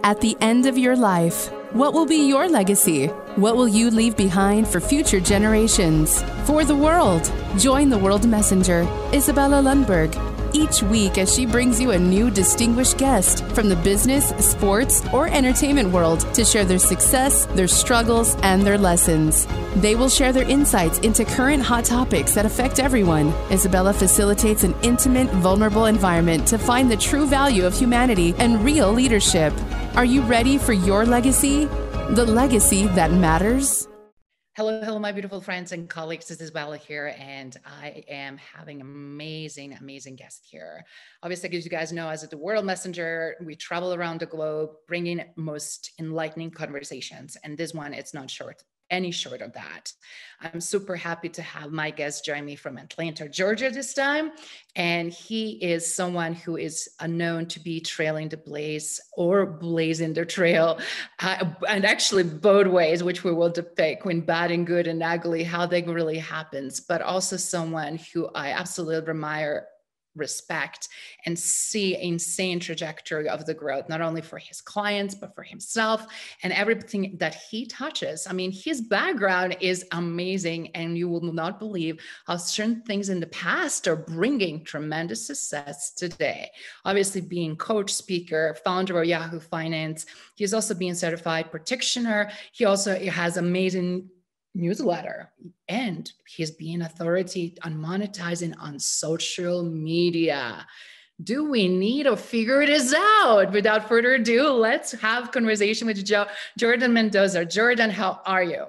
At the end of your life, what will be your legacy? What will you leave behind for future generations? For the world, join the World Messenger, Izabela Lundberg, each week as she brings you a new distinguished guest from the business, sports, or entertainment world to share their success, their struggles, and their lessons. They will share their insights into current hot topics that affect everyone. Izabela facilitates an intimate, vulnerable environment to find the true value of humanity and real leadership. Are you ready for your legacy? The legacy that matters? Hello, my beautiful friends and colleagues. This is Izabela here, and I am having amazing guest here. Obviously, as you guys know, as the World Messenger, we travel around the globe, bringing most enlightening conversations. And this one, it's not any short of that. I'm super happy to have my guest join me from Atlanta, Georgia this time. And he is someone who is known to be trailing the blaze or blazing the trail, and actually both ways, which we will depict when bad and good and ugly, how that really happens, but also someone who I absolutely admire, respect, and see insane trajectory of the growth, not only for his clients, but for himself and everything that he touches. I mean, his background is amazing, and you will not believe how certain things in the past are bringing tremendous success today. Obviously, being coach, speaker, founder of Yahoo Finance, he's also being certified practitioner. He also has amazing newsletter, and he's being authority on monetizing on social media. Do we need to figure this out? Without further ado, let's have conversation with Jordan Mendoza. Jordan, how are you?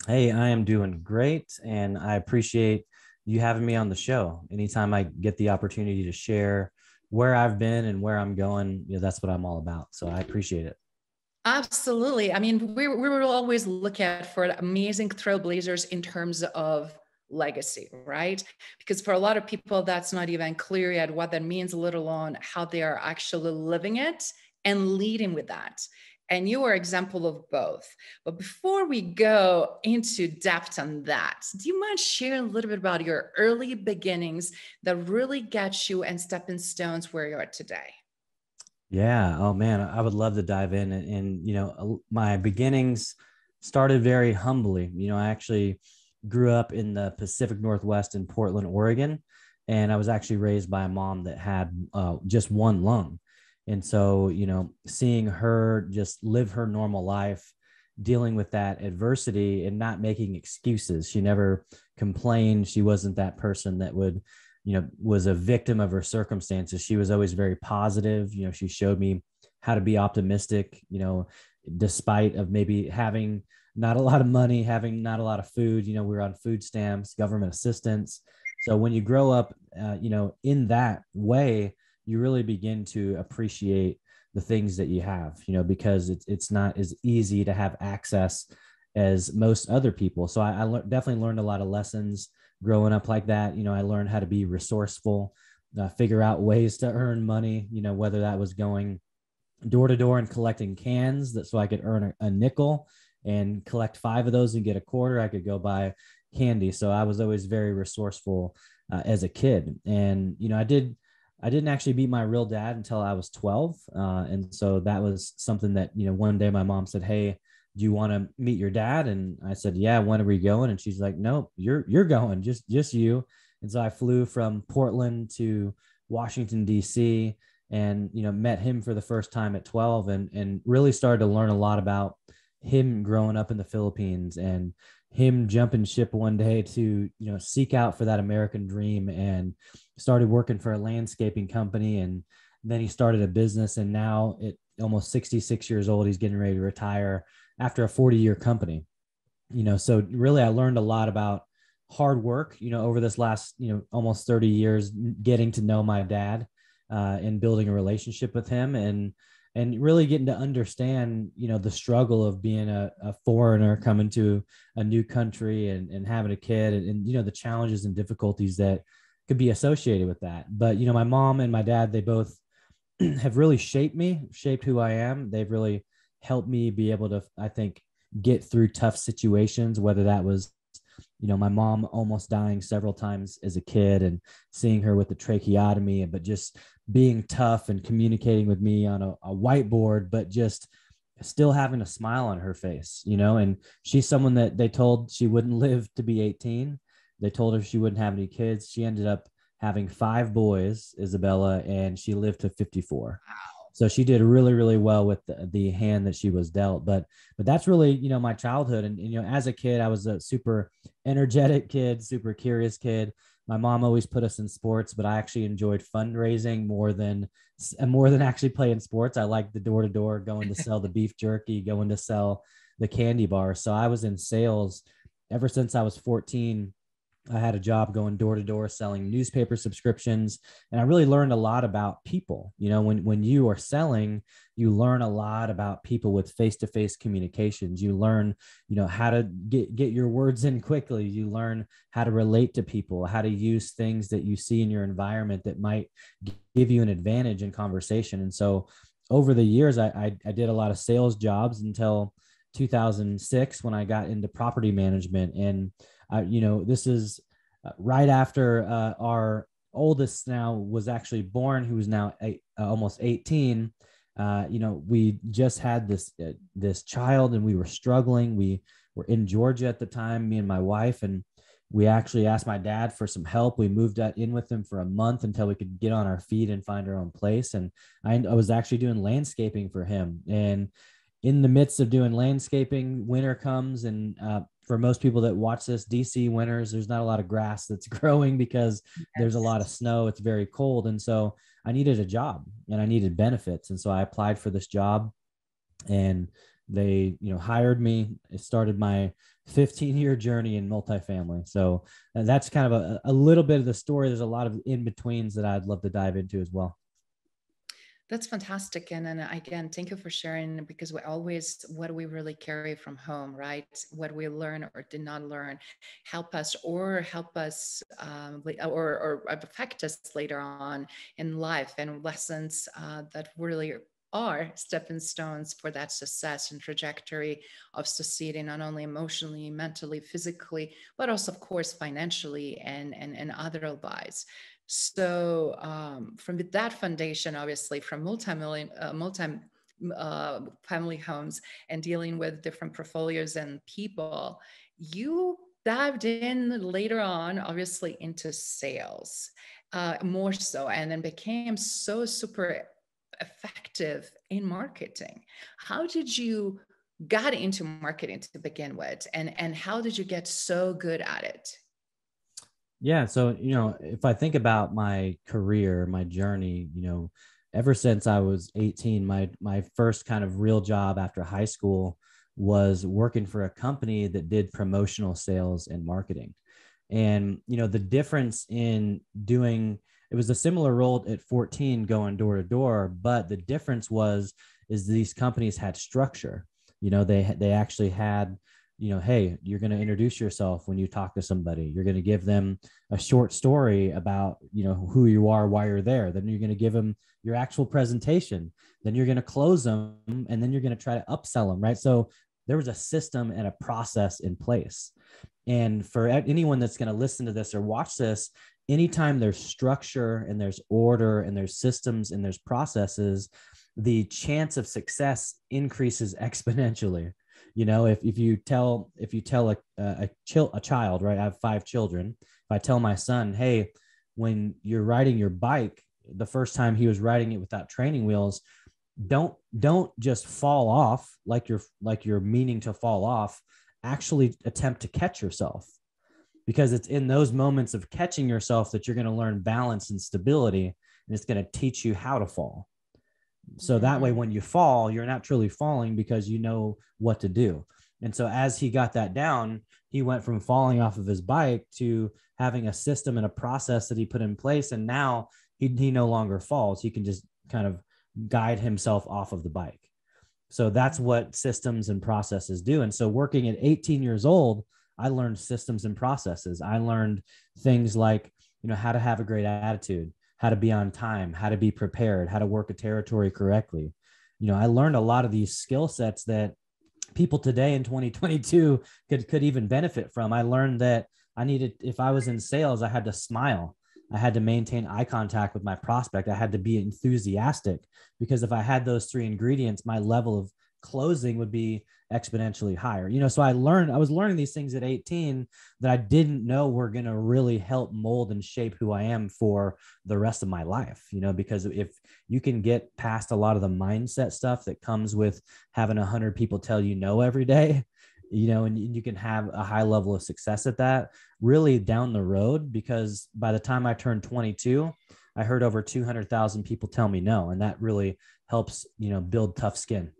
Hey, I am doing great, and I appreciate you having me on the show. Anytime I get the opportunity to share where I've been and where I'm going, that's what I'm all about. So I appreciate it. Absolutely. I mean, we will always look at for amazing trailblazers in terms of legacy, right? Because for a lot of people, that's not even clear yet what that means, let alone how they are actually living it and leading with that. And you are an example of both. But before we go into depth on that, do you mind sharing a little bit about your early beginnings that really get you and stepping stones where you are today? Yeah. Oh man, I would love to dive in. My beginnings started very humbly. I actually grew up in the Pacific Northwest in Portland, Oregon, and I was actually raised by a mom that had just one lung. And so, seeing her just live her normal life, dealing with that adversity and not making excuses. She never complained. She wasn't that person that would was a victim of her circumstances. She was always very positive. She showed me how to be optimistic, despite of maybe having not a lot of money, having not a lot of food. We were on food stamps, government assistance. So when you grow up, in that way, you really begin to appreciate the things that you have, because it's not as easy to have access as most other people. So I definitely learned a lot of lessons growing up like that. I learned how to be resourceful, figure out ways to earn money, whether that was going door to door and collecting cans so I could earn a nickel and collect 5 of those and get a quarter. I could go buy candy. So I was always very resourceful as a kid. And, I didn't actually meet my real dad until I was 12. And so that was something that, one day my mom said, "Hey, do you want to meet your dad?" And I said, "Yeah, when are we going?" And she's like, "No, you're going, just you." And so I flew from Portland to Washington, D.C. and, met him for the first time at 12 and really started to learn a lot about him growing up in the Philippines and him jumping ship one day to, seek out for that American dream, and started working for a landscaping company. And then he started a business, and now at almost 66 years old, he's getting ready to retire after a 40-year company. So really I learned a lot about hard work, over this last, almost 30 years, getting to know my dad and building a relationship with him, and really getting to understand, the struggle of being a foreigner coming to a new country and having a kid, and the challenges and difficulties that could be associated with that. But, my mom and my dad, they both have really shaped who I am. They've really helped me be able to, I think, get through tough situations, whether that was my mom almost dying several times as a kid and seeing her with the tracheotomy, but just being tough and communicating with me on a whiteboard, but just still having a smile on her face, and she's someone that they told she wouldn't live to be 18. They told her she wouldn't have any kids. She ended up having 5 boys, Izabela, and she lived to 54. So she did really, really well with the hand that she was dealt. But that's really, my childhood. And, as a kid, I was a super energetic kid, super curious kid. My mom always put us in sports, but I actually enjoyed fundraising more than actually playing sports. I liked the door to door, going to sell the beef jerky, going to sell the candy bar. So I was in sales ever since I was 14. I had a job going door to door selling newspaper subscriptions. And I really learned a lot about people. When you are selling, you learn a lot about people with face-to-face communications. You learn, how to get your words in quickly. You learn how to relate to people, how to use things that you see in your environment that might give you an advantage in conversation. And so over the years, I did a lot of sales jobs until 2006 when I got into property management. And this is right after our oldest now was actually born, who is now almost 18. We just had this child, and we were struggling. We were in Georgia at the time, me and my wife, and we actually asked my dad for some help. We moved in with him for a month until we could get on our feet and find our own place. And I was actually doing landscaping for him. And in the midst of doing landscaping, winter comes, and for most people that watch this, DC winters, there's not a lot of grass that's growing because there's a lot of snow. It's very cold. And so I needed a job and I needed benefits. And so I applied for this job, and they, hired me. It started my 15-year journey in multifamily. So that's kind of a little bit of the story. There's a lot of in-betweens that I'd love to dive into as well. That's fantastic. And again, thank you for sharing, because what we really carry from home, right? What we learn or did not learn help us or affect us later on in life, and lessons that really are stepping stones for that success and trajectory of succeeding, not only emotionally, mentally, physically, but also, of course, financially and otherwise. So from that foundation, obviously, from family homes and dealing with different portfolios and people, you dived in later on, obviously, into sales more so, and then became so super effective in marketing. How did you got into marketing to begin with, and how did you get so good at it? Yeah. So, if I think about my career, my journey, ever since I was 18, my first kind of real job after high school was working for a company that did promotional sales and marketing. And, the difference in it was a similar role at 14 going door to door, but the difference is these companies had structure. They actually had, hey, you're going to introduce yourself when you talk to somebody. You're going to give them a short story about, who you are, why you're there. Then you're going to give them your actual presentation. Then you're going to close them, and then you're going to try to upsell them, right? So there was a system and a process in place. And for anyone that's going to listen to this or watch this, anytime there's structure and there's order and there's systems and there's processes, the chance of success increases exponentially. If you tell a child, right? I have 5 children. If I tell my son, hey, when you're riding your bike, the first time he was riding it without training wheels, don't just fall off like you're meaning to fall off. Actually attempt to catch yourself, because it's in those moments of catching yourself that you're going to learn balance and stability, and it's going to teach you how to fall. So that way, when you fall, you're not truly falling because you know what to do. And so as he got that down, he went from falling off of his bike to having a system and a process that he put in place. And now he no longer falls. He can just kind of guide himself off of the bike. So that's what systems and processes do. And so working at 18 years old, I learned systems and processes. I learned things like, how to have a great attitude, how to be on time, how to be prepared, how to work a territory correctly. I learned a lot of these skill sets that people today in 2022 could even benefit from. I learned that I needed, if I was in sales, I had to smile. I had to maintain eye contact with my prospect. I had to be enthusiastic, because if I had those three ingredients, my level of closing would be exponentially higher. So I was learning these things at 18 that I didn't know were going to really help mold and shape who I am for the rest of my life, because if you can get past a lot of the mindset stuff that comes with having 100 people tell you no every day, and you can have a high level of success at that really down the road, because by the time I turned 22, I heard over 200,000 people tell me no. And that really helps, build tough skin.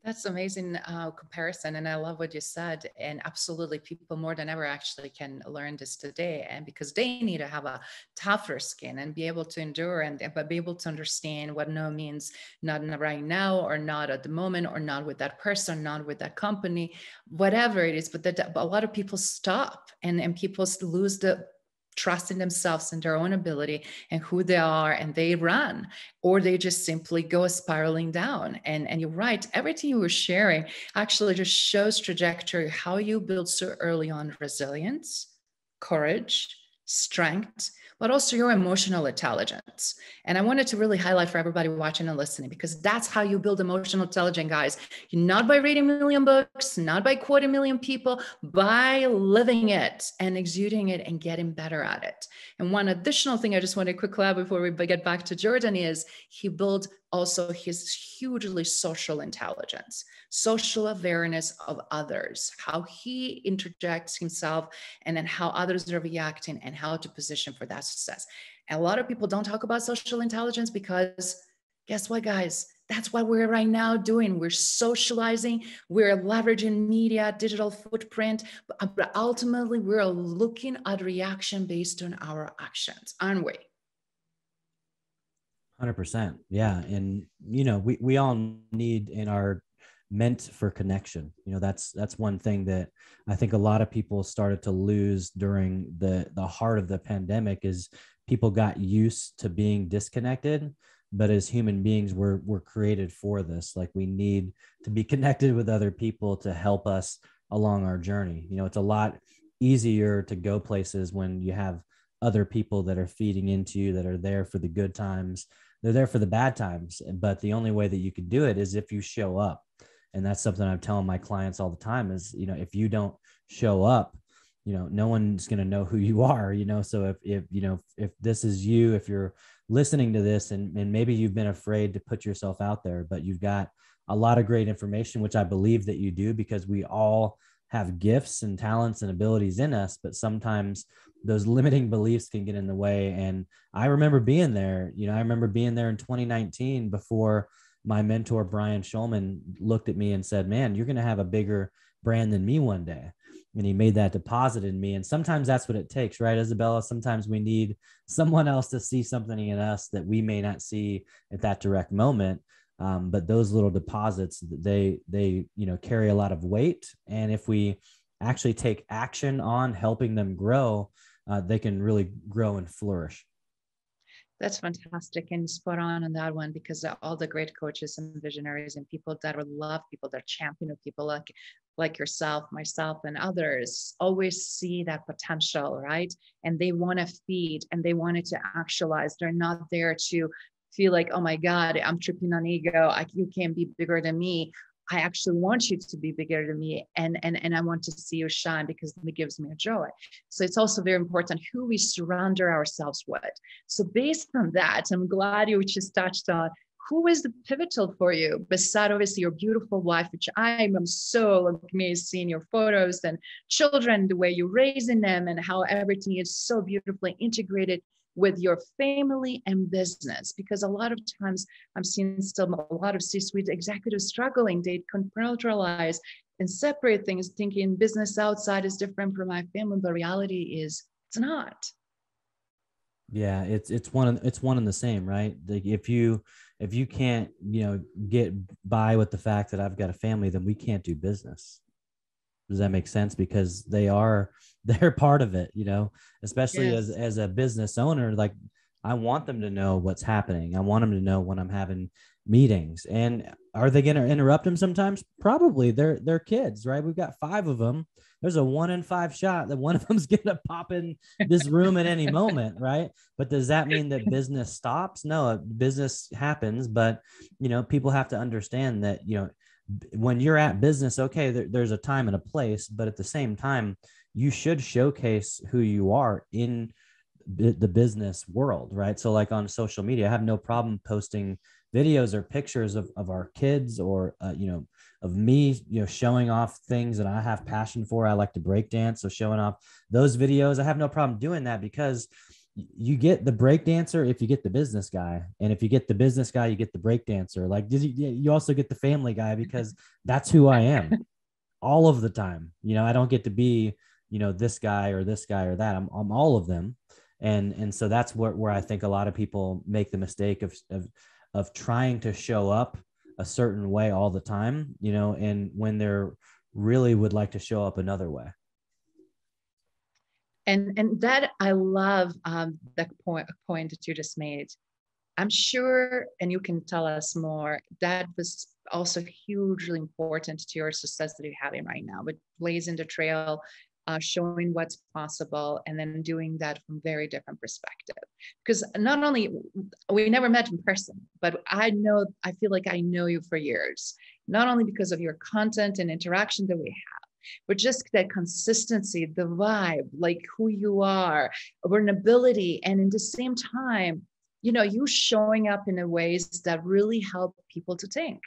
That's amazing comparison. And I love what you said. And absolutely, people more than ever actually can learn this today. And because they need to have a tougher skin and be able to endure but be able to understand what no means, not right now, or not at the moment, or not with that person, not with that company, whatever it is. But a lot of people stop and people lose the trust in themselves and their own ability and who they are, and they run, or they just simply go spiraling down. And you're right, everything you were sharing actually just shows trajectory, how you build so early on resilience, courage, strength, but also your emotional intelligence. And I wanted to really highlight for everybody watching and listening, because that's how you build emotional intelligence, guys. Not by reading a million books, not by quoting a million people, by living it and exuding it and getting better at it. And one additional thing I just want to quickly add before we get back to Jordan is he built also his hugely social intelligence, social awareness of others, how he interjects himself, and then how others are reacting and how to position for that success. And a lot of people don't talk about social intelligence because guess what, guys? That's what we're right now doing. We're socializing, we're leveraging media, digital footprint, but ultimately we're looking at reaction based on our actions, aren't we? 100%. Yeah. And, we all need and are meant for connection. That's one thing that I think a lot of people started to lose during the heart of the pandemic, is people got used to being disconnected. But as human beings, we're created for this. Like, we need to be connected with other people to help us along our journey. It's a lot easier to go places when you have other people that are feeding into you, that are there for the good times. They're there for the bad times. But the only way that you can do it is if you show up. And that's something I'm telling my clients all the time is, if you don't show up, no one's going to know who you are, so if this is you, if you're listening to this and maybe you've been afraid to put yourself out there, but you've got a lot of great information, which I believe that you do, because we all have gifts and talents and abilities in us, but sometimes those limiting beliefs can get in the way. And I remember being there, I remember being there in 2019 before my mentor, Brian Schulman, looked at me and said, man, you're going to have a bigger brand than me one day. And he made that deposit in me. And sometimes that's what it takes, right, Izabela? Sometimes we need someone else to see something in us that we may not see at that direct moment. But those little deposits, they carry a lot of weight. And if we actually take action on helping them grow, they can really grow and flourish. That's fantastic and spot on that one, because all the great coaches and visionaries and people that love people, that champion of people like yourself, myself, and others always see that potential, right? And they want to feed and they want it to actualize. They're not there to feel like, oh my God, I'm tripping on ego. You can't be bigger than me. I actually want you to be bigger than me. And I want to see you shine because it gives me a joy. So it's also very important who we surround ourselves with. So based on that, I'm glad you just touched on who is the pivotal for you, beside obviously your beautiful wife, which I am so amazed seeing your photos, and children, the way you're raising them and how everything is so beautifully integrated with your family and business. Because a lot of times I'm seeing still a lot of C-suite executives struggling. They compartmentalize and separate things, thinking business outside is different from my family, but reality is it's not. Yeah, it's one and the same, right? Like if you can't, get by with the fact that I've got a family, then we can't do business. Does that make sense? Because they're part of it, especially Yes. as a business owner. Like, I want them to know what's happening. I want them to know when I'm having meetings. And are they going to interrupt them sometimes? Probably. They're kids, right? We've got 5 of them. There's a 1 in 5 shot that one of them's going to pop in this room at any moment, right? But does that mean that business stops? No, business happens, but people have to understand that, when you're at business, okay, there's a time and a place, but at the same time, you should showcase who you are in the business world, right? So like on social media, I have no problem posting videos or pictures of our kids, or of me showing off things that I have passion for. I like to break dance, so showing off those videos, I have no problem doing that, because you get the break dancer if you get the business guy, and if you get the business guy, you get the break dancer. Like you also get the family guy, because that's who I am all of the time. I don't get to be this guy or that. I'm all of them. And so that's where I think a lot of people make the mistake of trying to show up a certain way all the time, and when they're really would like to show up another way. And that I love that point that you just made. I'm sure, and you can tell us more, that was also hugely important to your success that you're having right now, with blazing the trail, showing what's possible, and then doing that from very different perspective. Because not only, we never met in person, but I feel like I know you for years, not only because of your content and interaction that we have, but just that consistency, the vibe, like who you are, vulnerability, and in the same time, you showing up in a ways that really help people to think.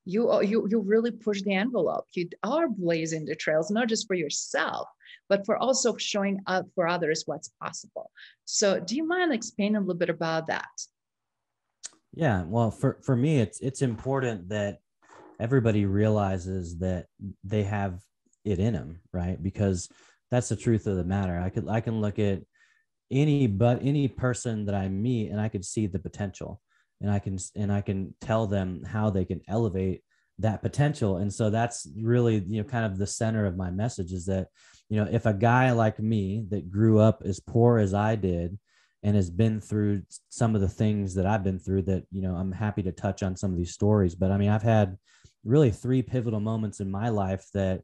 You really push the envelope. You are blazing the trails, not just for yourself, but for also showing up for others what's possible. So do you mind explaining a little bit about that? Yeah, well, for me, it's important that everybody realizes that they have it in them, right? Because that's the truth of the matter. I can look at any person that I meet, and I could see the potential, and I can tell them how they can elevate that potential. And so that's really, kind of the center of my message, is that, if a guy like me that grew up as poor as I did and has been through some of the things that I've been through, that, I'm happy to touch on some of these stories. But I mean, I've had really 3 pivotal moments in my life that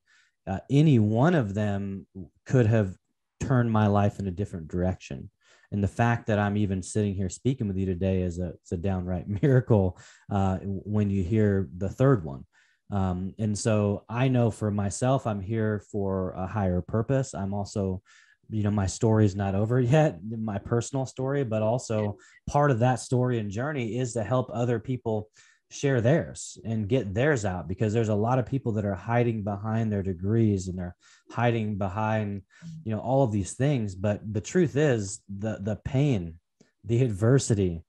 any one of them could have turned my life in a different direction. And the fact that I'm even sitting here speaking with you today is a downright miracle when you hear the third one. And so I know for myself, I'm here for a higher purpose. I'm also, my story is not over yet, my personal story, but also part of that story and journey is to help other people share theirs and get theirs out, because there's a lot of people that are hiding behind their degrees, and they're hiding behind, all of these things. But the truth is the pain, the adversity,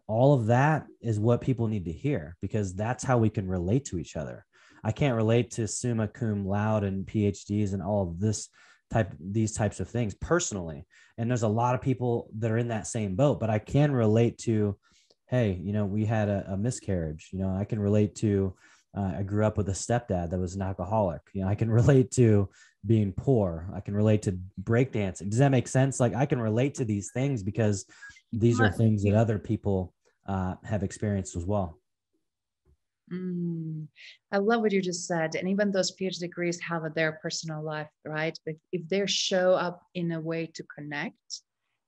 all of that is what people need to hear, because that's how we can relate to each other. I can't relate to summa cum laude and PhDs and all of these types of things personally. And there's a lot of people that are in that same boat, but I can relate to, hey, we had a miscarriage. I can relate to, I grew up with a stepdad that was an alcoholic. I can relate to being poor. I can relate to breakdancing. Does that make sense? Like, I can relate to these things because these are things that other people have experienced as well. I love what you just said. And even those PhD degrees have their personal life, right? But if they show up in a way to connect,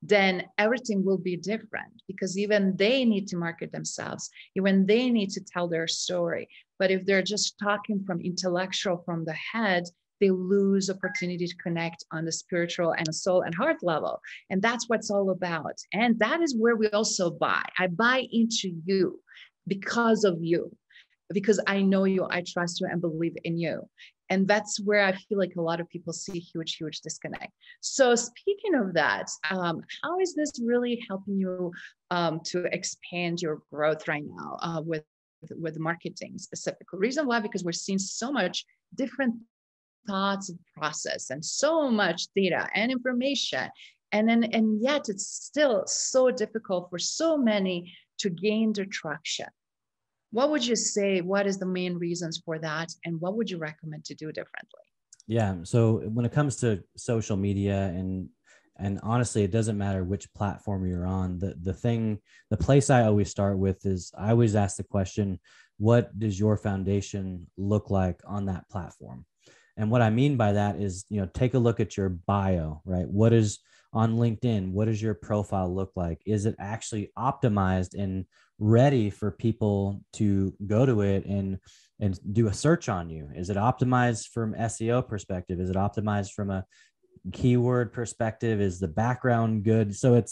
then everything will be different, because even they need to market themselves, even they need to tell their story. But if they're just talking from intellectual, from the head, they lose opportunity to connect on the spiritual and soul and heart level. And that's what it's all about. And that is where we also buy. I buy into you because of you, because I know you, I trust you, and believe in you. And that's where I feel like a lot of people see huge disconnect. So speaking of that, how is this really helping you to expand your growth right now with marketing specifically? Reason why, because we're seeing so much different thoughts and process, and so much data and information. And yet it's still so difficult for so many to gain the traction. What would you say? What is the main reasons for that? And what would you recommend to do differently? Yeah. So when it comes to social media, and and honestly, it doesn't matter which platform you're on. The place I always start with is I always ask the question, what does your foundation look like on that platform? And what I mean by that is, take a look at your bio, right? What is on LinkedIn? What does your profile look like? Is it actually optimized and ready for people to go to it and do a search on you? Is it optimized from SEO perspective? Is it optimized from a keyword perspective? Is the background good? So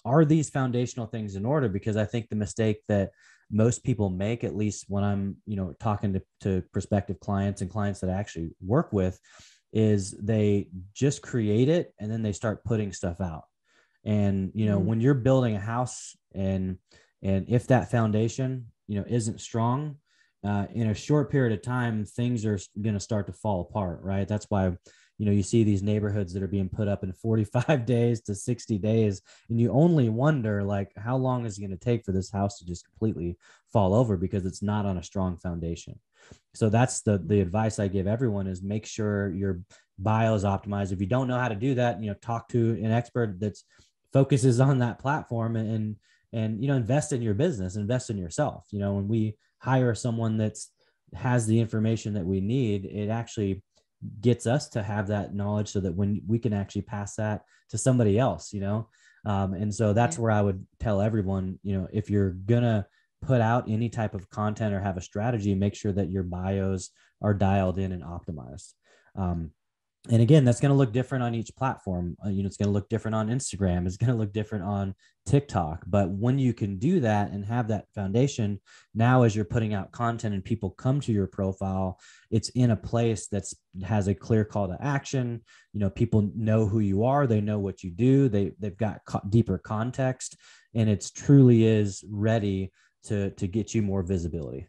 are these foundational things in order? Because I think the mistake that most people make, at least when I'm, talking to prospective clients and clients that I actually work with, is they just create it and then they start putting stuff out. And, when you're building a house and if that foundation, isn't strong, in a short period of time, things are going to start to fall apart, right? That's why, you see these neighborhoods that are being put up in 45 days to 60 days. And you only wonder, like, how long is it going to take for this house to just completely fall over because it's not on a strong foundation. So that's the advice I give everyone, is make sure your bio is optimized. If you don't know how to do that, talk to an expert that focuses on that platform and invest in your business, invest in yourself. When we hire someone has the information that we need, it actually gets us to have that knowledge so that when we can actually pass that to somebody else, and so that's where I would tell everyone, if you're gonna put out any type of content or have a strategy, make sure that your bios are dialed in and optimized. And again, that's going to look different on each platform. It's going to look different on Instagram. It's going to look different on TikTok. But when you can do that and have that foundation, now as you're putting out content and people come to your profile, it's in a place has a clear call to action. People know who you are. They know what you do. They've got deeper context, and it truly is ready to get you more visibility.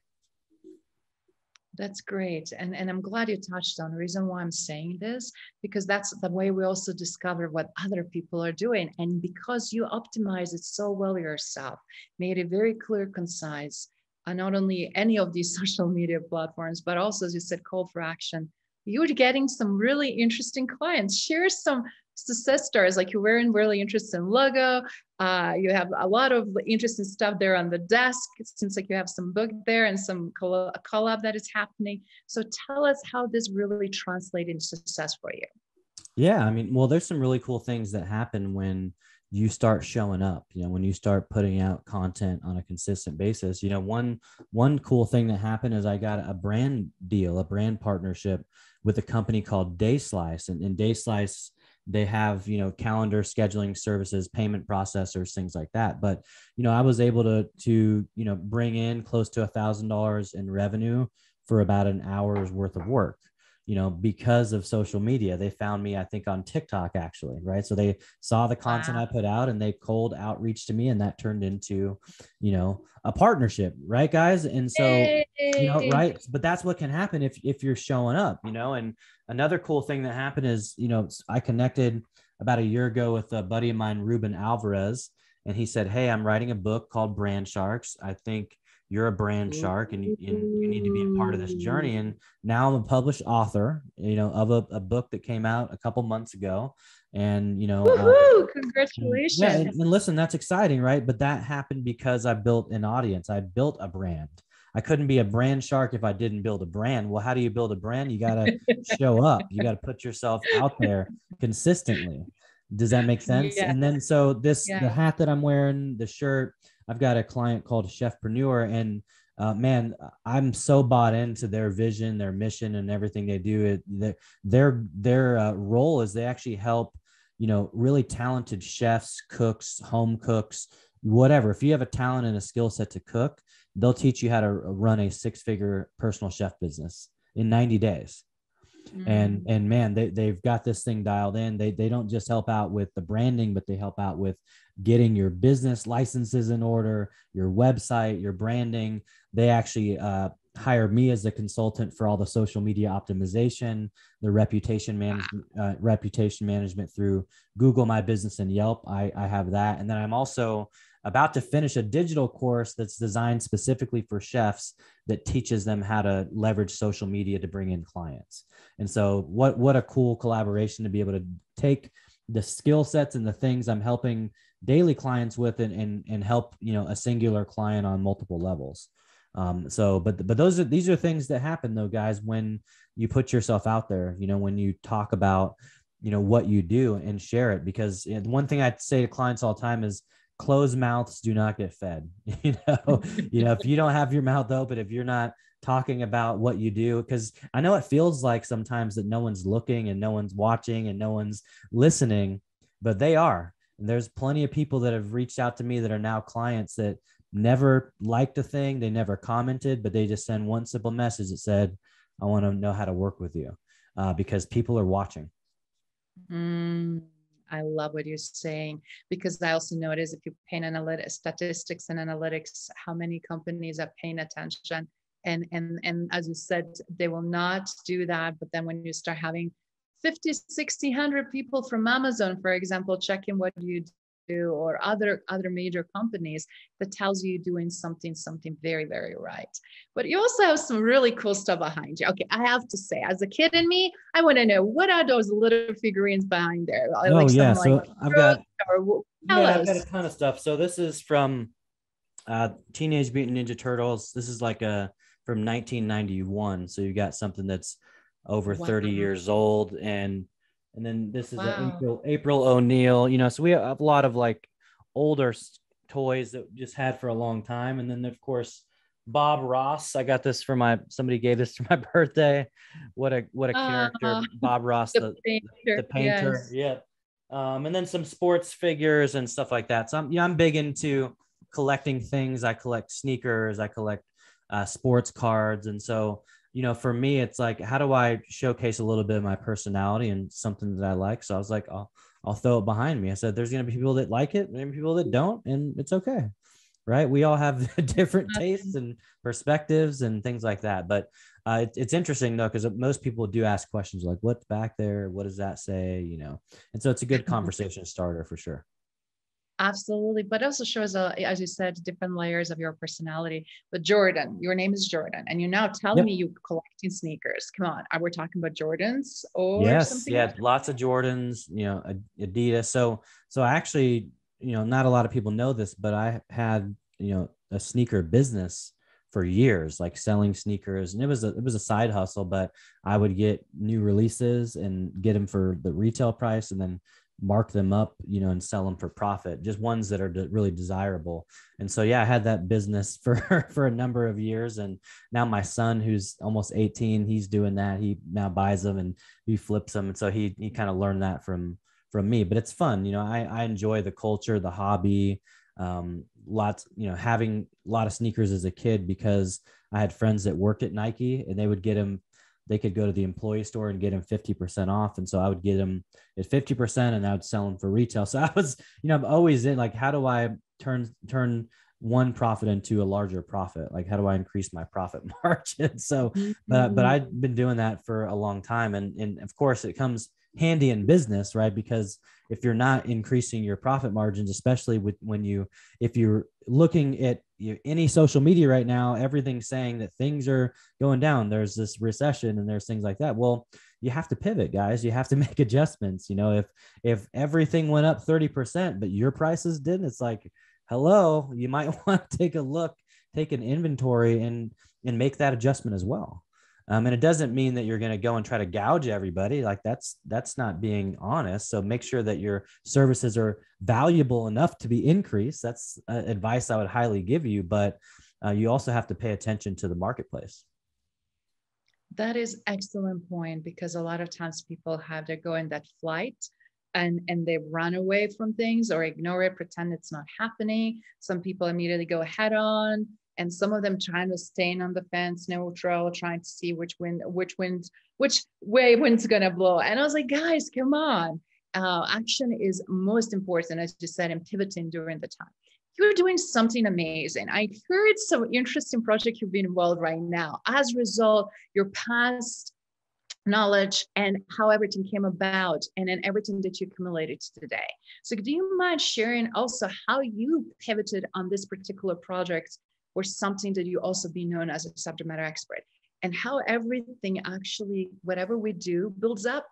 That's great. And I'm glad you touched on the reason why I'm saying this, because that's the way we also discover what other people are doing. And because you optimize it so well yourself, made it very clear, concise, and not only any of these social media platforms, but also, as you said, call for action, you're getting some really interesting clients. Share some success stories, like you were really interested in logo. You have a lot of interesting stuff there on the desk. It seems like you have some book there and some collab that is happening. So tell us how this really translated into success for you. Yeah, I mean, well, there's some really cool things that happen when you start showing up, when you start putting out content on a consistent basis. One cool thing that happened is I got a brand deal, a brand partnership with a company called DaySlice. And DaySlice, they have, calendar scheduling services, payment processors, things like that. But, I was able to bring in close to $1,000 in revenue for about an hour's worth of work, because of social media. They found me, I think, on TikTok, actually, right? So they saw the content I put out and they cold outreach to me, and that turned into, a partnership, right, guys? And so, right. But that's what can happen if you're showing up, and another cool thing that happened is, I connected about a year ago with a buddy of mine, Ruben Alvarez, and he said, "Hey, I'm writing a book called Brand Sharks. I think you're a brand shark and you need to be a part of this journey." And now I'm a published author, of a book that came out a couple months ago. And, congratulations. Yeah. And listen, that's exciting, right? But that happened because I built an audience. I built a brand. I couldn't be a brand shark if I didn't build a brand. Well, how do you build a brand? You got to show up. You got to put yourself out there consistently. Does that make sense? Yeah. And then, so the hat that I'm wearing, the shirt, I've got a client called Chefpreneur, and man, I'm so bought into their vision, their mission, and everything they do. Their role is they actually help, really talented chefs, cooks, home cooks, whatever. If you have a talent and a skill set to cook, they'll teach you how to run a 6-figure personal chef business in 90 days. And man, they've got this thing dialed in. They don't just help out with the branding, but they help out with getting your business licenses in order, your website, your branding. They actually hire me as the consultant for all the social media optimization, the reputation management through Google My Business and Yelp. I have that. And then I'm also about to finish a digital course that's designed specifically for chefs that teaches them how to leverage social media to bring in clients. And so what a cool collaboration to be able to take the skill sets and the things I'm helping daily clients with, and help, a singular client on multiple levels. But these are things that happen though, guys, when you put yourself out there, when you talk about, what you do and share it, because one thing I say to clients all the time is closed mouths do not get fed. If you don't have your mouth open, if you're not talking about what you do, because I know it feels like sometimes that no one's looking and no one's watching and no one's listening, but they are. And there's plenty of people that have reached out to me that are now clients that never liked a thing, they never commented, but they just send one simple message that said, I want to know how to work with you, because people are watching. I love what you're saying, because I also notice if you pay analytics, statistics and analytics, how many companies are paying attention. And as you said, they will not do that. But then when you start having 50, 60, 100 people from Amazon, for example, checking what you do, or other major companies, that tells you you're doing something very, very right. But you also have some really cool stuff behind you. Okay, I have to say, as a kid in me, I want to know, what are those little figurines behind there? Oh yeah, so I've got I've got a ton of stuff. So this is from Teenage Mutant Ninja Turtles. This is like from 1991. So you got something that's over 30 years old, and then this is April O'Neil, so we have a lot of like older toys that we just had for a long time. And then of course, Bob Ross. I got this for somebody gave this for my birthday. What a character, Bob Ross, the painter. Yes. Yeah. And then some sports figures and stuff like that. So I'm big into collecting things. I collect sneakers, I collect sports cards. And so, for me, it's like, how do I showcase a little bit of my personality and something that I like? So I was like, I'll throw it behind me. I said, there's going to be people that like it, and people that don't, and it's okay. Right. We all have different tastes and perspectives and things like that. But it's interesting though, because most people do ask questions like, what's back there? What does that say? And so it's a good conversation starter for sure. Absolutely. But also shows, as you said, different layers of your personality. But Jordan, your name is Jordan, and you're now telling me you're collecting sneakers. Come on. Are we talking about Jordans or something? Yeah, lots of Jordans, Adidas. So actually, not a lot of people know this, but I had, a sneaker business for years, like selling sneakers, and it was a side hustle, but I would get new releases and get them for the retail price and then mark them up, and sell them for profit, just ones that are really desirable. And so, I had that business for a number of years. And now my son, who's almost 18, he's doing that. He now buys them and he flips them. And so he kind of learned that from me, but it's fun. I enjoy the culture, the hobby, lots, having a lot of sneakers as a kid, because I had friends that worked at Nike and they would get them. They could go to the employee store and get them 50% off. And so I would get them at 50% and I would sell them for retail. So I was, I'm always in like, how do I turn one profit into a larger profit? Like, how do I increase my profit margin? So, but I've been doing that for a long time. And of course it comes handy in business, right? Because if you're not increasing your profit margins, especially if you're looking at any social media right now, everything's saying that things are going down. There's this recession and there's things like that. Well, you have to pivot, guys. You have to make adjustments. If everything went up 30%, but your prices didn't, it's like, hello, you might want to take a look, take an inventory and make that adjustment as well. And it doesn't mean that you're going to go and try to gouge everybody. Like that's not being honest. So make sure that your services are valuable enough to be increased. That's advice I would highly give you, but you also have to pay attention to the marketplace. That is excellent point, because a lot of times people they go in that flight and they run away from things or ignore it, pretend it's not happening. Some people immediately go head on. And some of them trying to stay on the fence, neutral, trying to see which way wind's gonna blow. And I was like, guys, come on. Action is most important, as you said, and pivoting during the time. You're doing something amazing. I heard some interesting project you've been involved right now. As a result, your past knowledge and how everything came about, and then everything that you accumulated today. So do you mind sharing also how you pivoted on this particular project, or something that you also be known as a subject matter expert? and how everything actually, whatever we do, builds up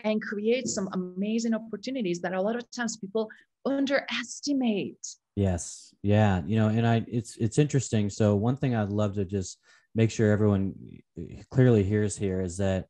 and creates some amazing opportunities that a lot of times people underestimate. Yes. Yeah. And it's interesting. So one thing I'd love to just make sure everyone clearly hears here is that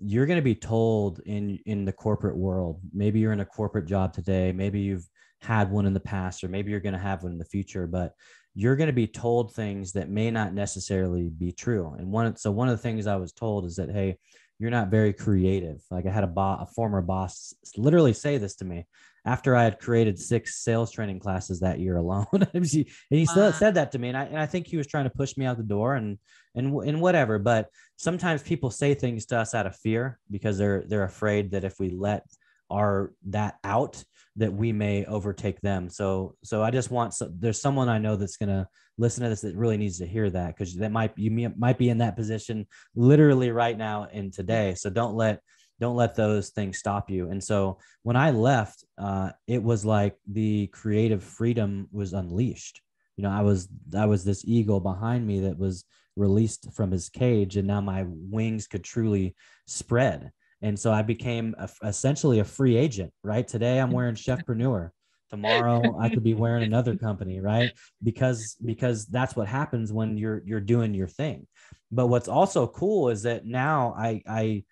you're going to be told in the corporate world, maybe you're in a corporate job today, maybe you've had one in the past, or maybe you're going to have one in the future, but you're going to be told things that may not necessarily be true. And one of the things I was told is that, hey, you're not very creative. Like I had a former boss literally say this to me after I had created 6 sales training classes that year alone. And he still said that to me. And I think he was trying to push me out the door and whatever. But sometimes people say things to us out of fear because they're afraid that if we let that out, that we may overtake them. So I just there's someone I know that's going to listen to this that really needs to hear that, because you might be in that position literally right now and today. So don't let those things stop you. And so when I left, it was like the creative freedom was unleashed. I was this eagle behind me that was released from his cage, and now my wings could truly spread. And so I became essentially a free agent, right? Today I'm wearing Chefpreneur. Tomorrow I could be wearing another company, right? Because that's what happens when you're doing your thing. But what's also cool is that now I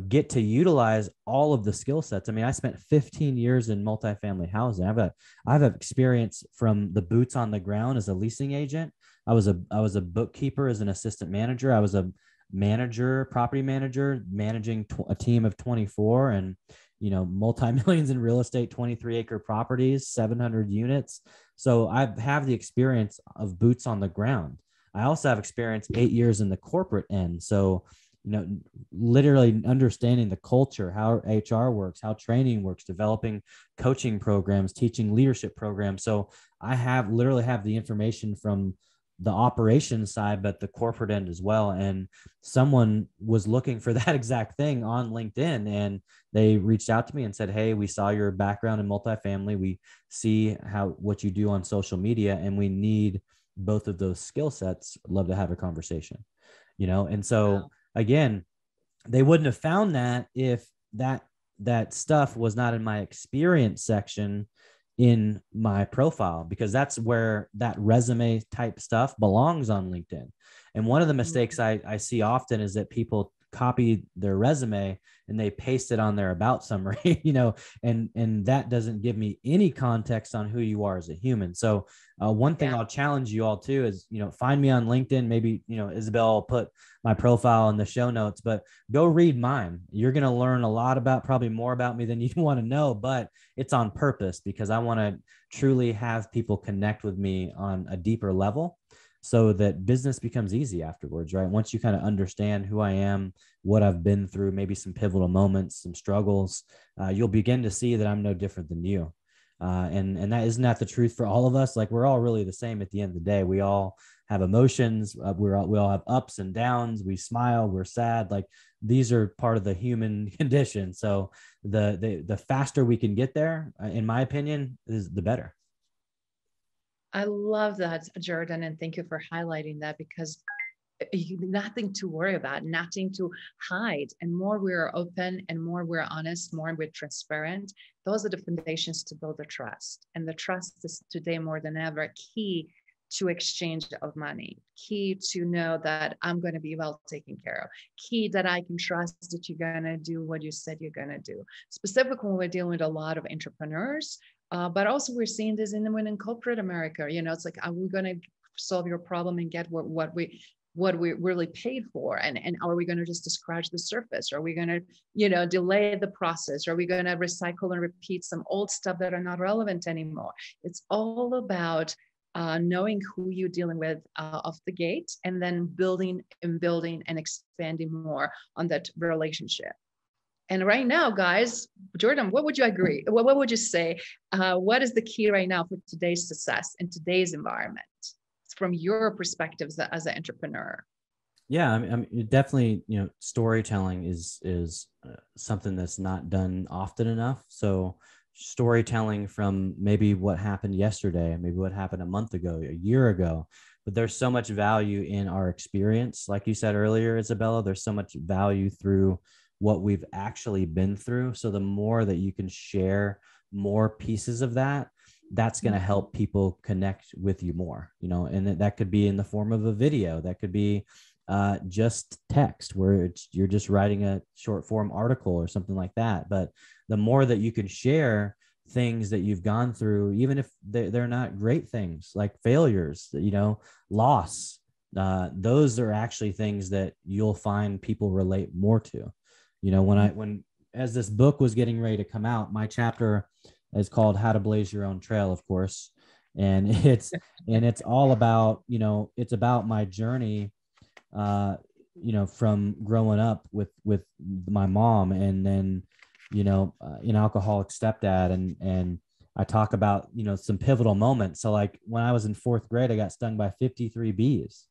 get to utilize all of the skill sets. I mean, I spent 15 years in multifamily housing. I've experience from the boots on the ground as a leasing agent. I was a bookkeeper as an assistant manager. I was a property manager, managing a team of 24 and, multi-millions in real estate, 23-acre properties, 700 units. So I have the experience of boots on the ground. I also have experience 8 years in the corporate end. So, literally understanding the culture, how HR works, how training works, developing coaching programs, teaching leadership programs. So I literally have the information from the operations side, but the corporate end as well. And someone was looking for that exact thing on LinkedIn, and they reached out to me and said, hey, we saw your background in multifamily. We see what you do on social media, and we need both of those skill sets. I'd love to have a conversation, And so wow. Again, they wouldn't have found that if that stuff was not in my experience section in my profile, because that's where that resume type stuff belongs on LinkedIn. And one of the mistakes I see often is that people copy their resume and they paste it on their about summary, and that doesn't give me any context on who you are as a human. So one thing I'll challenge you all to is, find me on LinkedIn. Maybe, Izabela will put my profile in the show notes, but go read mine. You're going to learn a lot probably more about me than you want to know, but it's on purpose because I want to truly have people connect with me on a deeper level, so that business becomes easy afterwards, right? Once you kind of understand who I am, what I've been through, maybe some pivotal moments, some struggles, you'll begin to see that I'm no different than you. And that isn't that the truth for all of us? Like, we're all really the same at the end of the day. We all have emotions. We all have ups and downs. We smile, we're sad. Like, these are part of the human condition. So the faster we can get there, in my opinion, is the better. I love that, Jordan, and thank you for highlighting that, because nothing to worry about, nothing to hide. And more we're open and more we're honest, more we're transparent, those are the foundations to build the trust. And the trust is today more than ever key to exchange of money, key to know that I'm going to be well taken care of, key that I can trust that you're going to do what you said you're going to do. Specifically, when we're dealing with a lot of entrepreneurs, but also we're seeing this in corporate America. It's like, are we going to solve your problem and get what we really paid for? And are we going to just scratch the surface? Are we going to, delay the process? Are we going to recycle and repeat some old stuff that are not relevant anymore? It's all about knowing who you're dealing with off the gate, and then building and expanding more on that relationship. And right now, guys, Jordan, what would you agree? What would you say? What is the key right now for today's success in today's environment, from your perspective as an entrepreneur? Yeah, I mean, definitely, storytelling is something that's not done often enough. So storytelling from maybe what happened yesterday, maybe what happened a month ago, a year ago, but there's so much value in our experience. Like you said earlier, Izabela, there's so much value through what we've actually been through. So the more that you can share more pieces of that, that's going to help people connect with you more, you know, and that could be in the form of a video. That could be just text where you're just writing a short form article or something like that. But the more that you can share things that you've gone through, even if they're not great things like failures, you know, loss, those are actually things that you'll find people relate more to. You know, when as this book was getting ready to come out, my chapter is called How to Blaze Your Own Trail, of course. And it's all about, you know, it's about my journey, you know, from growing up with my mom, and then, you know, an alcoholic stepdad. And I talk about, you know, some pivotal moments. So like when I was in fourth grade, I got stung by 53 bees,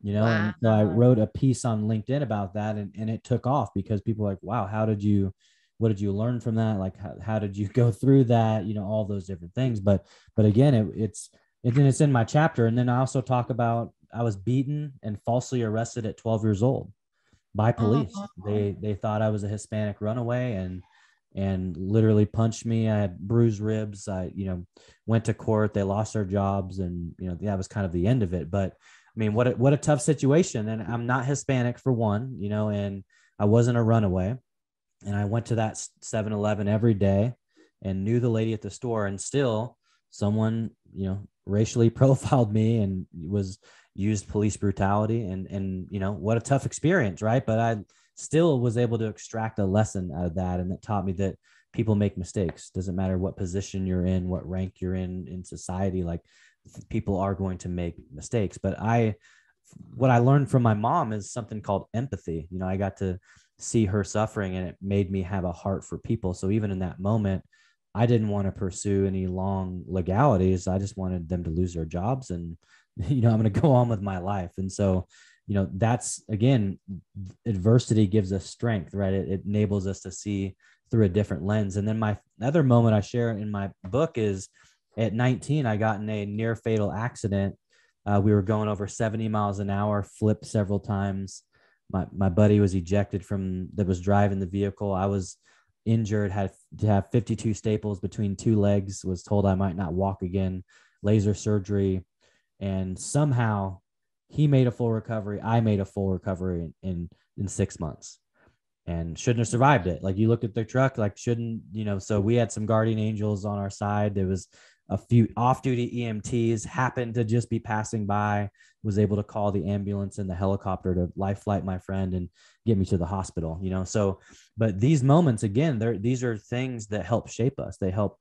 you know, Wow. and so I wrote a piece on LinkedIn about that, and it took off because people were like, wow, what did you learn from that? Like, how did you go through that? You know, all those different things. But again, it's in my chapter. And then I also talk about, I was beaten and falsely arrested at 12 years old by police. Oh, They thought I was a Hispanic runaway, and literally punched me. I had bruised ribs. I, you know, went to court. They lost their jobs, and, you know, that was kind of the end of it. But I mean, what a tough situation. And I'm not Hispanic, for one, you know, and I wasn't a runaway. And I went to that 7-Eleven every day and knew the lady at the store, and still someone, you know, racially profiled me and used police brutality, and, you know, what a tough experience. Right. But I still was able to extract a lesson out of that. And it taught me that people make mistakes. Doesn't matter what position you're in, what rank you're in society, like people are going to make mistakes. But what I learned from my mom is something called empathy. You know, I got to see her suffering, and it made me have a heart for people. So even in that moment, I didn't want to pursue any long legalities. I just wanted them to lose their jobs, and, you know, I'm going to go on with my life. And so, you know, that's, again, adversity gives us strength, right? It enables us to see through a different lens. And then my other moment I share in my book is at 19, I got in a near fatal accident. We were going over 70 miles an hour, flipped several times. My buddy was ejected that was driving the vehicle. I was injured, had to have 52 staples between two legs, was told I might not walk again, laser surgery. And somehow he made a full recovery. I made a full recovery in 6 months, and shouldn't have survived it. Like, you look at the truck, like, shouldn't, you know, so we had some guardian angels on our side. There was a few off-duty EMTs happened to just be passing by, was able to call the ambulance and the helicopter to life flight my friend and get me to the hospital, you know? So, but these moments, again, these are things that help shape us. They help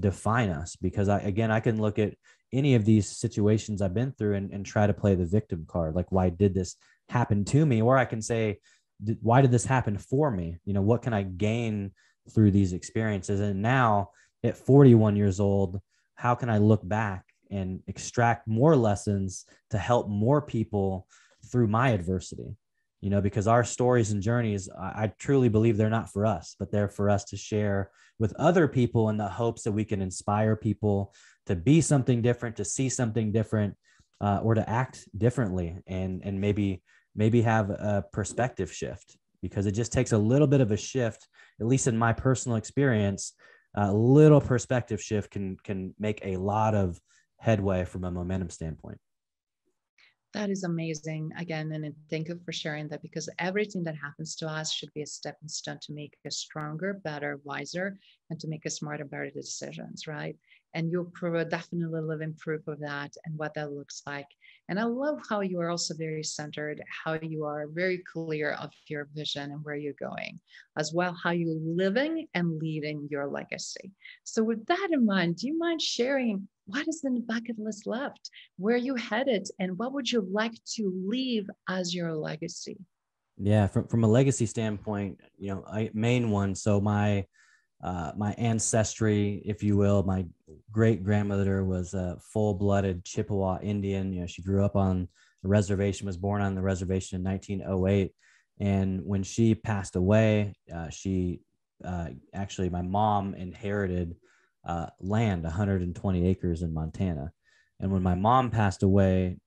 define us, because I can look at any of these situations I've been through and try to play the victim card. Like, why did this happen to me? Or I can say, why did this happen for me? You know, what can I gain through these experiences? And now at 41 years old, how can I look back and extract more lessons to help more people through my adversity? You know, because our stories and journeys, I truly believe they're not for us, but they're for us to share with other people in the hopes that we can inspire people to be something different, to see something different, or to act differently, and maybe have a perspective shift, because it just takes a little bit of a shift, at least in my personal experience. A little perspective shift can make a lot of headway from a momentum standpoint. that is amazing. Again, and thank you for sharing that, because everything that happens to us should be a stepping stone to make us stronger, better, wiser, and to make us smarter, better decisions, right? And you're definitely living proof of that and what that looks like. And I love how you are also very centered, how you are very clear of your vision and where you're going, as well how you're living and leading your legacy. So with that in mind, do you mind sharing what is in the bucket list left? Where are you headed? And what would you like to leave as your legacy? Yeah, from a legacy standpoint, you know, main one. So my ancestry, if you will, my great grandmother was a full-blooded Chippewa Indian. You know, she grew up on the reservation, was born on the reservation in 1908. And when she passed away, actually, my mom inherited land, 120 acres in Montana. And when my mom passed away,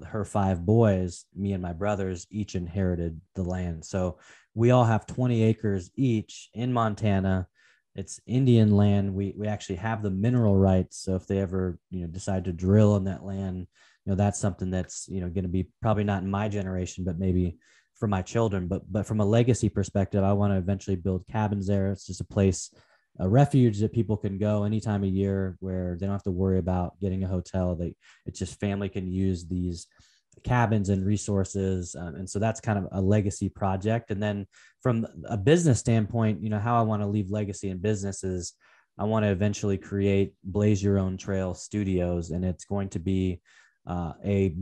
her 5 boys, me and my brothers, each inherited the land. So we all have 20 acres each in Montana. It's Indian land. We actually have the mineral rights. So if they ever, decide to drill in that land, that's something that's, going to be probably not in my generation, but maybe for my children. But from a legacy perspective, I want to eventually build cabins there. It's just a place, a refuge that people can go any time of year where they don't have to worry about getting a hotel. It's just family can use these cabins and resources. And so that's kind of a legacy project. And then from a business standpoint, how I want to leave legacy in business is I want to eventually create Blaze Your Own Trail Studios. And it's going to be a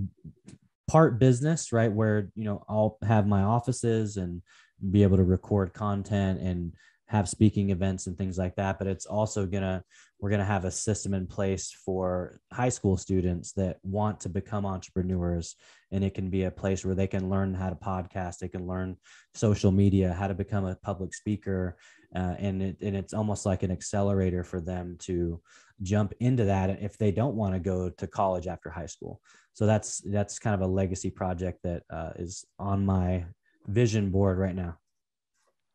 part business, right? Where, I'll have my offices and be able to record content and have speaking events and things like that. But it's also we're going to have a system in place for high school students that want to become entrepreneurs. And it can be a place where they can learn how to podcast, they can learn social media, how to become a public speaker. And it's almost like an accelerator for them to jump into that if they don't want to go to college after high school. So that's kind of a legacy project that is on my vision board right now.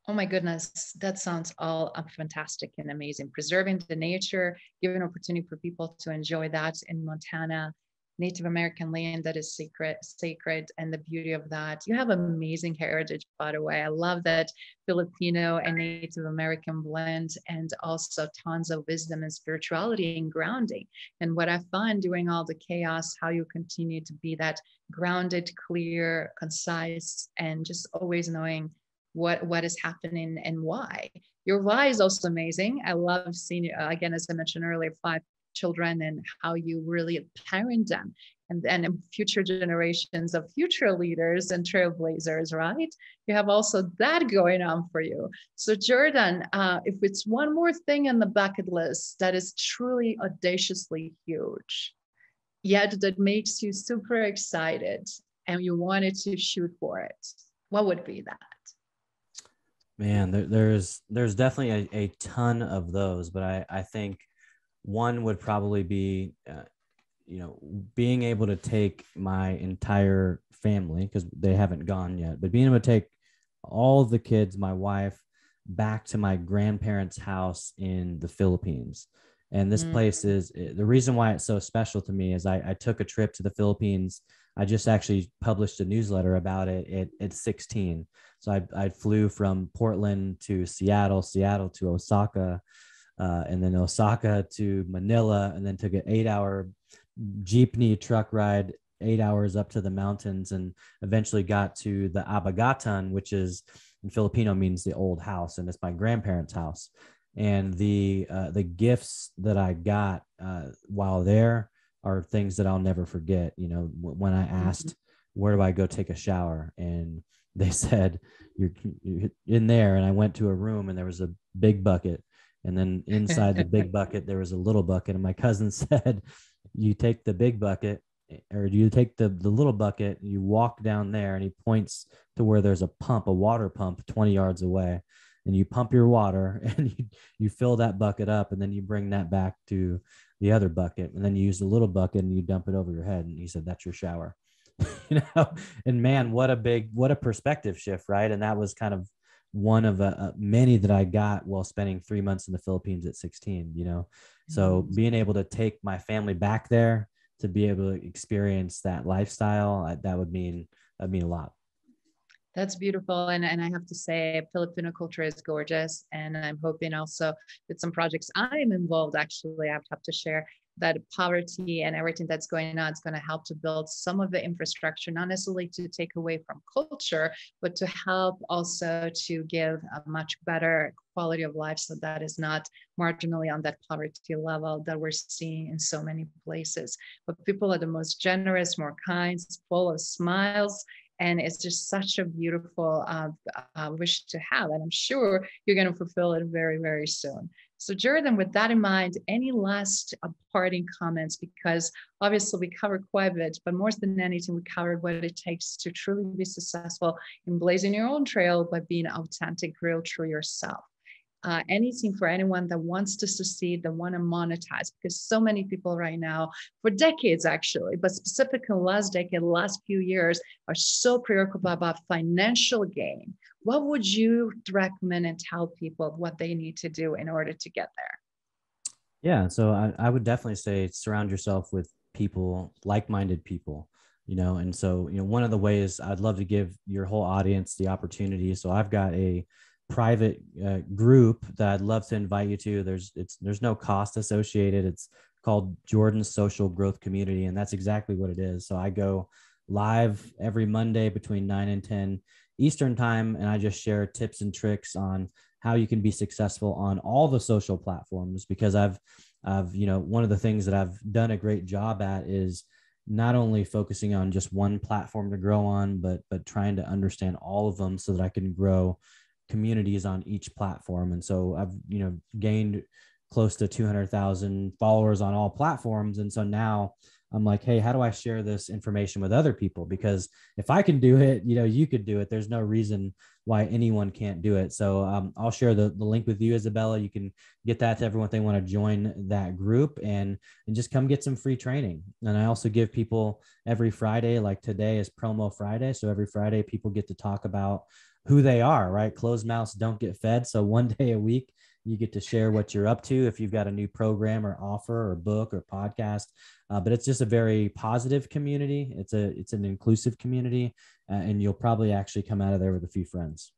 Oh my goodness, that sounds all fantastic and amazing. Preserving the nature, giving opportunity for people to enjoy that in Montana, Native American land that is sacred, and the beauty of that. You have amazing heritage, by the way. I love that Filipino and Native American blend, and also tons of wisdom and spirituality and grounding. And what I find during all the chaos, how you continue to be that grounded, clear, concise, and just always knowing what is happening and why. Your why is also amazing. I love seeing, again, as I mentioned earlier, 5 children and how you really parent them, and then future generations of future leaders and trailblazers, right? You have also that going on for you. So Jordan, if it's one more thing on the bucket list that is truly audaciously huge, yet that makes you super excited and you wanted to shoot for it, what would be that? Man, there's definitely a ton of those, but I think one would probably be, being able to take my entire family, because they haven't gone yet, but being able to take all of the kids, my wife, back to my grandparents' house in the Philippines. And this place is the reason why it's so special to me is I took a trip to the Philippines. I just actually published a newsletter about it at 16. So I flew from Portland to Seattle to Osaka, and then Osaka to Manila, and then took an 8-hour jeepney truck ride, 8 hours up to the mountains, and eventually got to the Abagatan, which is in Filipino means the old house, and it's my grandparents' house. And the gifts that I got while there are things that I'll never forget. When I asked, where do I go take a shower? And they said, you're in there. And I went to a room and there was a big bucket. And then inside the big bucket, there was a little bucket. And my cousin said, you take the big bucket, or you take the little bucket, you walk down there, and he points to where there's a water pump 20 yards away. And you pump your water and you fill that bucket up, and then you bring that back to the other bucket, and then you use the little bucket and you dump it over your head. And he said, that's your shower. And man, what a perspective shift, right? And that was kind of one of many that I got while spending 3 months in the Philippines at 16, So being able to take my family back there to be able to experience that lifestyle, that'd mean a lot. That's beautiful. And I have to say, Filipino culture is gorgeous. And I'm hoping also with some projects I'm involved, actually, I have to share that poverty and everything that's going on is going to help to build some of the infrastructure, not necessarily to take away from culture, but to help also to give a much better quality of life, so that is not marginally on that poverty level that we're seeing in so many places. But people are the most generous, more kind, full of smiles. And it's just such a beautiful wish to have. And I'm sure you're going to fulfill it very, very soon. So Jordan, with that in mind, any last parting comments? Because obviously we covered quite a bit, but more than anything, we covered what it takes to truly be successful in blazing your own trail by being authentic, real, true yourself. anything for anyone that wants to succeed, that want to monetize, because so many people right now, for decades actually, but specifically last decade, last few years, are so preoccupied about financial gain. What would you recommend and tell people what they need to do in order to get there? Yeah, so I would definitely say surround yourself with people, like-minded people, and so, one of the ways I'd love to give your whole audience the opportunity. So I've got a private group that I'd love to invite you to. There's no cost associated. It's called Jordan's Social Growth Community, and that's exactly what it is. So I go live every Monday between 9 and 10 Eastern time, and I just share tips and tricks on how you can be successful on all the social platforms, because I've one of the things that I've done a great job at is not only focusing on just one platform to grow on, but trying to understand all of them so that I can grow communities on each platform. And so I've gained close to 200,000 followers on all platforms. And so now I'm like, hey, how do I share this information with other people? Because if I can do it, you could do it. There's no reason why anyone can't do it. So I'll share the link with you, Izabela. You can get that to everyone if they want to join that group and just come get some free training. And I also give people every Friday, like today is promo Friday. So every Friday people get to talk about who they are, right? Closed mouths don't get fed. So one day a week, you get to share what you're up to if you've got a new program or offer or book or podcast. But it's just a very positive community. It's an inclusive community, and you'll probably actually come out of there with a few friends.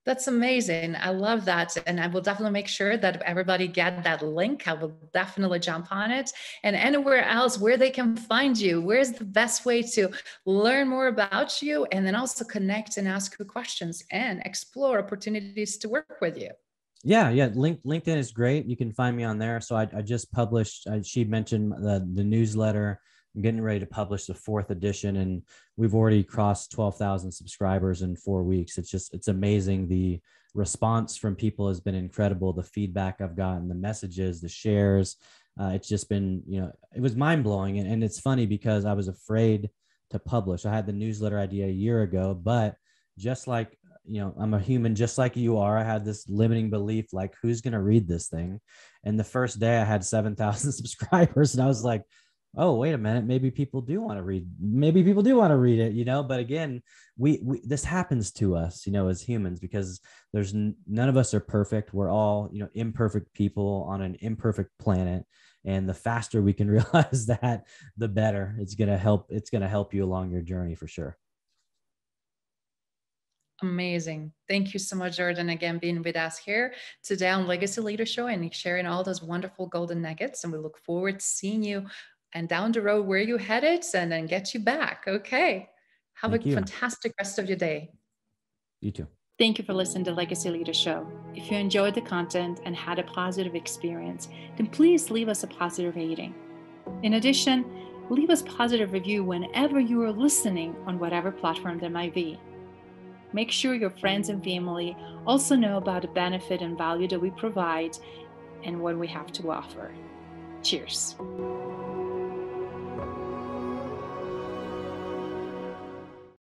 That's amazing. I love that. And I will definitely make sure that everybody get that link. I will definitely jump on it. And anywhere else where they can find you, where's the best way to learn more about you, and then also connect and ask you questions and explore opportunities to work with you? Yeah. LinkedIn is great. You can find me on there. So I just published, she mentioned the newsletter. I'm getting ready to publish the 4th edition, and we've already crossed 12,000 subscribers in 4 weeks. It's amazing. The response from people has been incredible. The feedback I've gotten, the messages, the shares, it's just been, it was mind blowing. And it's funny because I was afraid to publish. I had the newsletter idea a year ago, but just like, I'm a human just like you are. I had this limiting belief, like, who's going to read this thing? And the first day I had 7,000 subscribers, and I was like, oh, wait a minute. Maybe people do want to read. Maybe people do want to read it, but again, we this happens to us, as humans, because there's none of us are perfect. We're all, imperfect people on an imperfect planet. And the faster we can realize that, the better. It's going to help you along your journey for sure. Amazing. Thank you so much, Jordan, again, being with us here today on Legacy Leader Show and sharing all those wonderful golden nuggets. And we look forward to seeing you and down the road where you headed, and then get you back. Okay. Have a fantastic rest of your day. You too. Thank you for listening to Legacy Leader Show. If you enjoyed the content and had a positive experience, then please leave us a positive rating. In addition, leave us a positive review whenever you are listening on whatever platform there might be. Make sure your friends and family also know about the benefit and value that we provide and what we have to offer. Cheers.